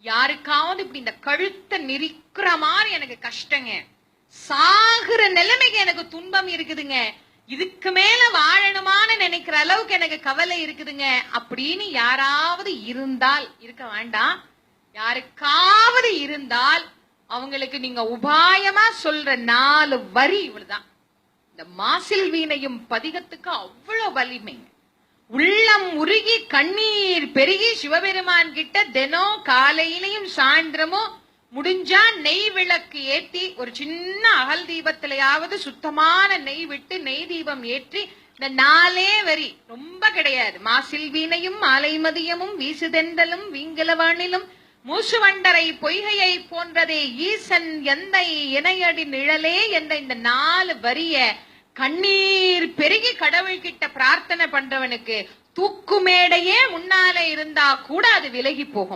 யாருக்காவது இப்படி இந்த கழுத்தை நெரிக்கிற மாதிரி எனக்கு கஷ்டங்க, சாகுற நிலைமைக்கு எனக்கு துன்பம் இருக்குதுங்க, இதுக்கு மேல வாழணுமான்னு நினைக்கிற அளவுக்கு எனக்கு கவலை இருக்குதுங்க அப்படின்னு யாராவது இருந்தால், இருக்க வேண்டாம், யாருக்காவது இருந்தால் அவங்களுக்கு நீங்க உபாயமா சொல்ற 4 வரி இவ்வளவுதான். இந்த மாசில் வீணையும் பதிகத்துக்கு அவ்வளவு வலிமைங்க. உள்ளம் உருகி கண்ணீர் பெருகி சிவபெருமான் கிட்ட தினம் காலையிலையும் சாயந்திரமும் முடிஞ்சா நெய் விளக்கு ஏற்றி, ஒரு சின்ன அகல் தீபத்திலையாவது சுத்தமான நெய் விட்டு நெய் தீபம் ஏற்றி இந்த 4 வரி, ரொம்ப கிடையாது. மாசில் வீணையும் மாலை மதியமும் வீசுதெண்டலும் வீங்கலவானிலும் மூசுவண்டரை பொய்கையை போன்றதே ஈசன் எந்தை இணையடி நிழலே என்ற இந்த 4 வரிய கண்ணீர் பெருகி கடவுள்கிட்ட பிரார்த்தனை பண்றவனுக்கு தூக்குமேடையே முன்னாலே இருந்தா கூட அது விலகி போகும்.